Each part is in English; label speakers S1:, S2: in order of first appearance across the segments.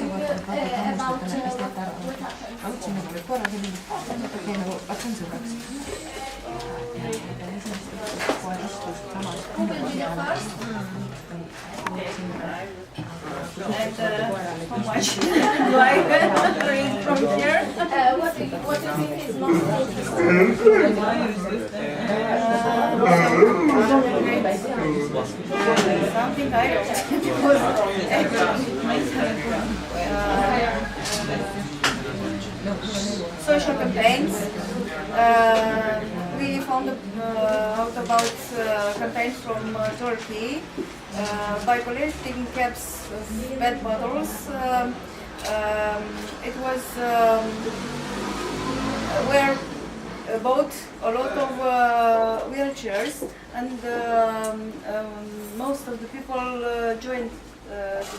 S1: about what happens. Who will be the first? And how much do I read from here? What do you think is most interesting? Something I don't social campaigns. We found out about campaigns from Turkey by collecting caps of PET bottles. It was where bought a lot of wheelchairs, and most of the people joined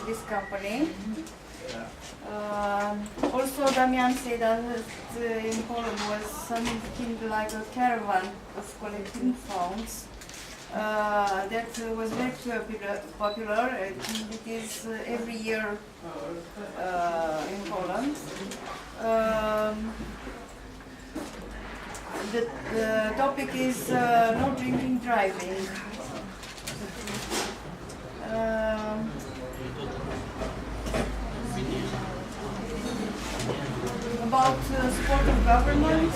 S1: this company. Also, Damian said that in Poland was something like a caravan of collecting phones that was very popular, and it is every year in Poland. The topic is no drinking driving. About support of government,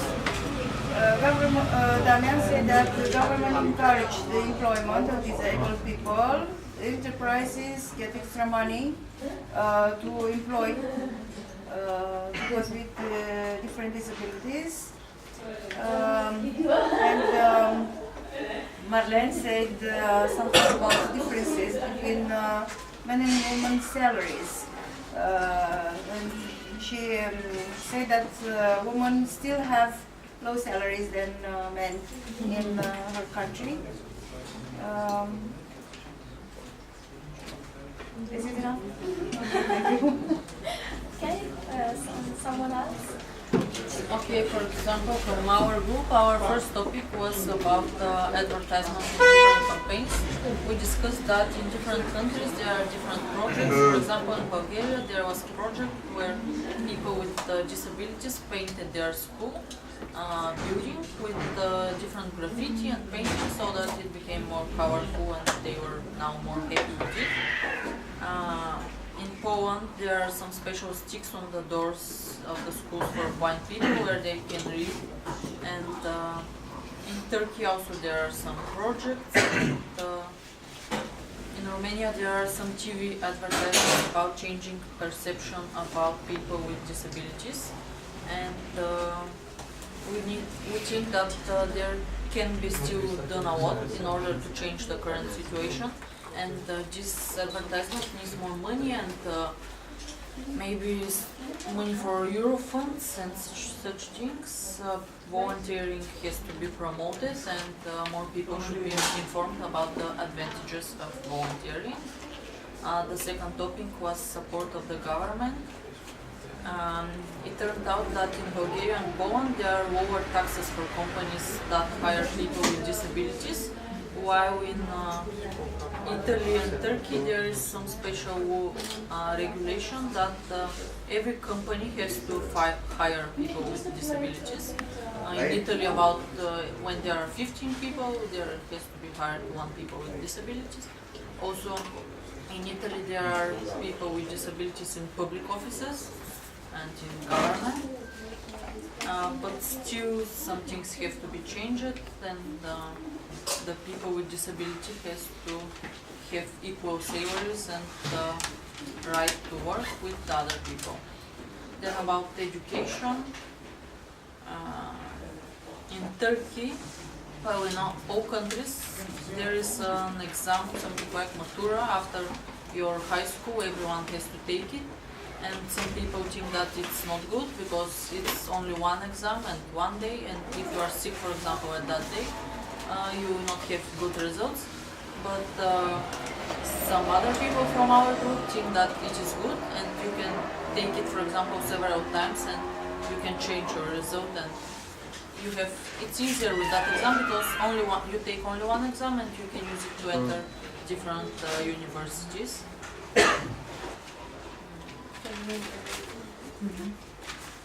S1: Damian said that the government encouraged the employment of disabled people. Enterprises get extra money to employ people with different disabilities. Marlene said something about differences between men and women's salaries. And she said that women still have low salaries than men in her country. Is it enough?
S2: Okay, someone else?
S3: Okay, for example, from our group, our first topic was about advertisement in different campaigns. We discussed that in different countries there are different projects. For example, in Bulgaria there was a project where people with disabilities painted their school building with different graffiti and painting so that it became more powerful and they were now more happy with it. In Poland, there are some special sticks on the doors of the schools for blind people where they can read. And in Turkey also there are some projects. And, in Romania there are some TV advertisements about changing perception about people with disabilities. And we think that there can be still done a lot in order to change the current situation. And this advertisement needs more money and maybe money for Euro funds and such things. Volunteering has to be promoted and more people should be informed about the advantages of volunteering. The second topic was support of the government. It turned out that in Bulgaria and Poland there are lower taxes for companies that hire people with disabilities, while in Italy and Turkey there is some special regulation that every company has to hire people with disabilities. In Italy, about when there are 15 people, there has to be hired 1 people with disabilities. Also, in Italy there are people with disabilities in public offices and in government, but still some things have to be changed, and the people with disability has to have equal salaries and the right to work with other people. Then about education, in Turkey, well, in all countries, there is an exam, something like Matura, after your high school, everyone has to take it. And some people think that it's not good because it's only one exam and one day, and if you are sick, for example, at that day, you will not have good results. But some other people from our group think that it is good and you can take it, for example, several times and you can change your result, and it's easier with that exam because you take only one exam and you can use it to enter different universities.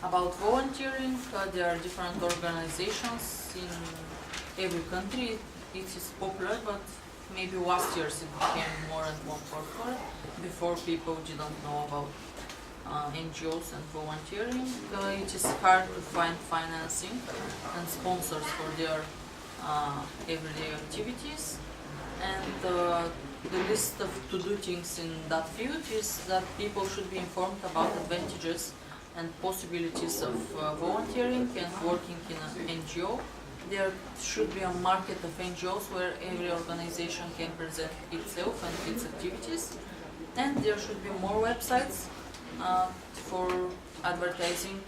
S3: About volunteering, there are different organizations in every country. It is popular, but maybe last years it became more and more popular. Before, people didn't know about NGOs and volunteering. It is hard to find financing and sponsors for their everyday activities. And the list of to-do things in that field is that people should be informed about advantages and possibilities of volunteering and working in an NGO. There should be a market of NGOs where every organization can present itself and its activities. And there should be more websites for advertising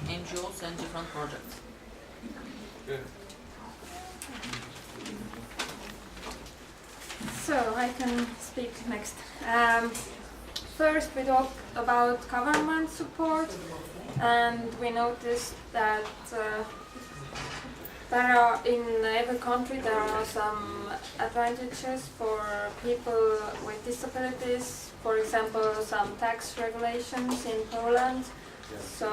S3: NGOs and different projects.
S2: So I can speak next. First, we talk about government support, and we noticed that there are in every country there are some advantages for people with disabilities. For example, some tax regulations in Poland. So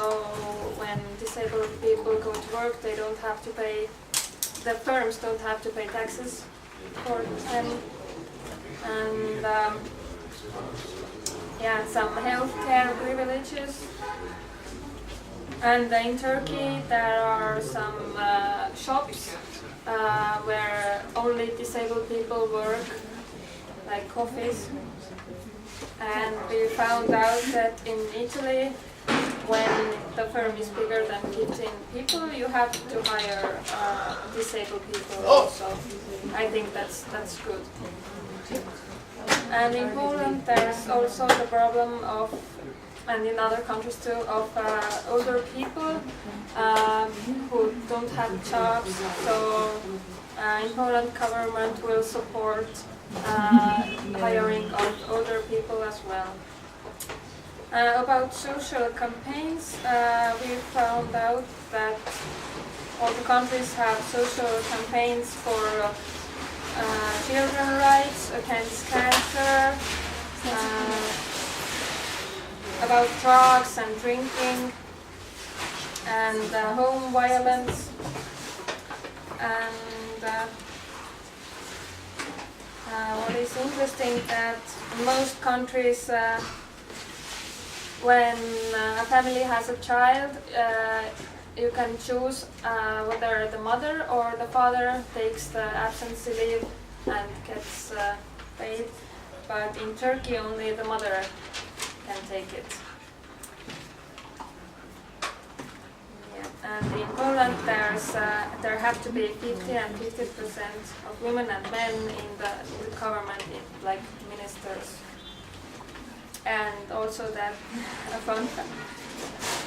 S2: when disabled people go to work, they don't have to pay. The firms don't have to pay taxes for them. And yeah, some healthcare privileges. And in Turkey there are some shops where only disabled people work, like coffees. And we found out that in Italy, when the firm is bigger than 15 people, you have to hire disabled people also. I think that's good. And in Poland there's also the problem of, and in other countries too, of older people who don't have jobs. So in Poland, government will support hiring of older people as well. About social campaigns, we found out that all the countries have social campaigns for children's rights, against cancer, about drugs and drinking, and home violence, and what is interesting that in most countries, when a family has a child, you can choose whether the mother or the father takes the absence leave and gets paid. But in Turkey, only the mother can take it. Yeah. And in Poland, there have to be 50 and 50% of women and men in the government, like ministers. And also that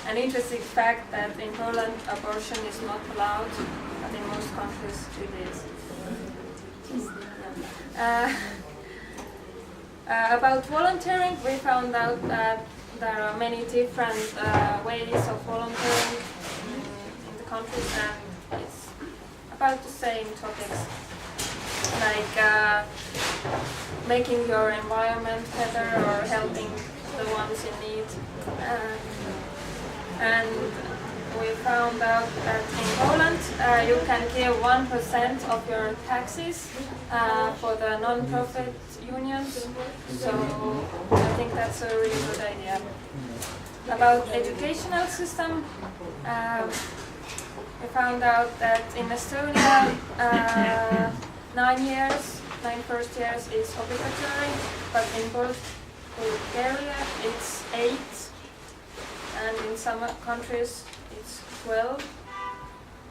S2: an interesting fact that in Poland abortion is not allowed, but in most countries it is. About volunteering, we found out that there are many different ways of volunteering in the countries, and it's about the same topics, like making your environment better or helping the ones in need. And we found out that in Poland you can give 1% of your taxes for the non-profit unions, so I think that's a really good idea. About educational system, we found out that in Estonia 9 first years is obligatory, but in Bulgaria it's 8, and in some countries it's 12.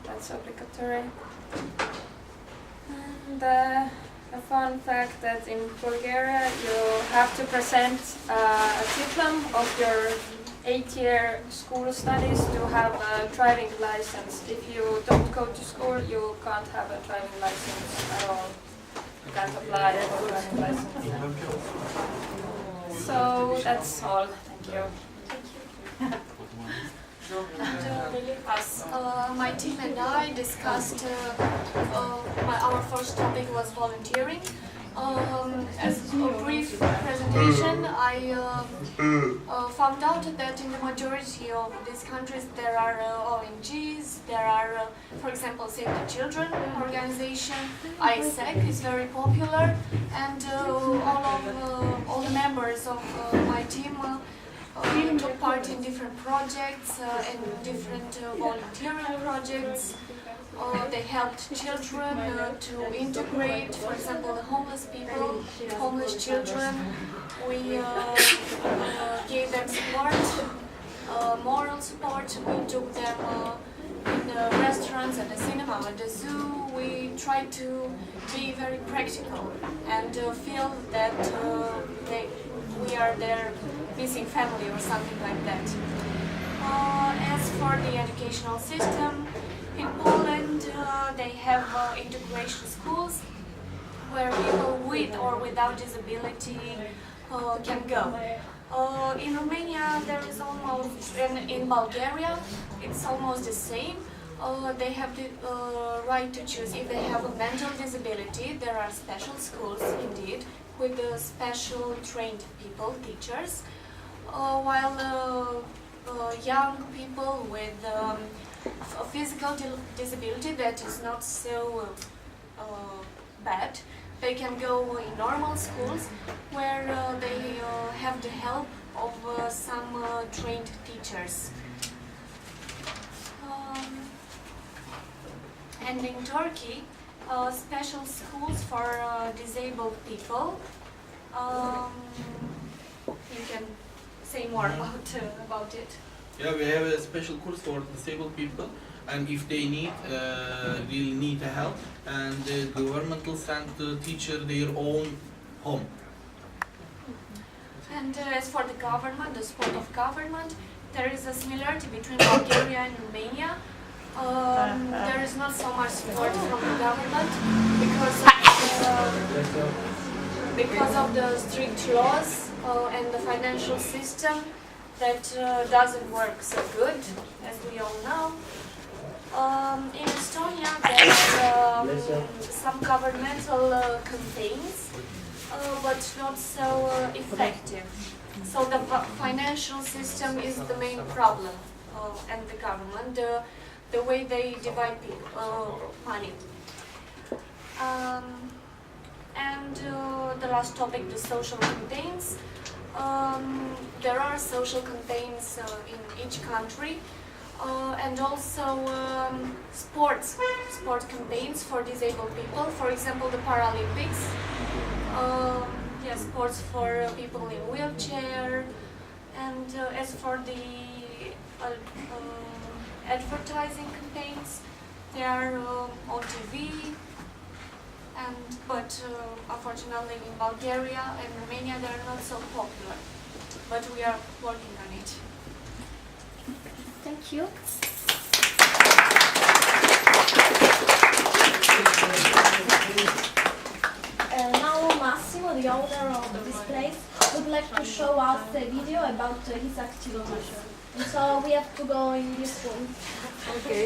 S2: That's obligatory. And a fun fact that in Bulgaria you have to present a diploma of your 8-year school studies to have a driving license. If you don't go to school, you can't have a driving license at all. You can't apply for a license. So that's all. Thank you.
S4: My team and I discussed our first topic was volunteering, As a brief presentation, I found out that in the majority of these countries there are ONGs, there are, for example, Save the Children organization, ISEC is very popular, and all the members of my team took part in different projects and different volunteering projects. They helped children to integrate, for example, the homeless people, homeless children. We gave them support, moral support. We took them in the restaurants, at the cinema, at the zoo. We tried to be very practical and feel that we are their missing family or something like that. As for the educational system, in Poland they have integration schools where people with or without disability can go. In Romania there is almost, and in Bulgaria it's almost the same. They have the right to choose. If they have a mental disability, there are special schools indeed with special trained people, teachers, while young people with a physical disability that is not so bad, they can go in normal schools where they have the help of some trained teachers. And in Turkey, special schools for disabled people. You can say more about it.
S5: Yeah, we have a special course for disabled people, and if they really need help, and the government will send the teacher their own home.
S4: And as for the government, the support of government, there is a similarity between Bulgaria and Romania. There is not so much support from the government because of the strict laws and the financial system that doesn't work so good, as we all know. In Estonia there are some governmental campaigns, but not so effective. So the financial system is the main problem, and the government, the way they divide money. And the last topic, the social campaigns. There are social campaigns in each country, and also sport campaigns for disabled people. For example, the Paralympics. Sports for people in wheelchair. And as for the advertising campaigns, they are on TV. But unfortunately in Bulgaria and Romania they are not so popular. But we are working on it.
S6: Thank you. Now Massimo, the owner of this place, would like to show us a video about his activities. And so we have to go in this room.
S4: Okay.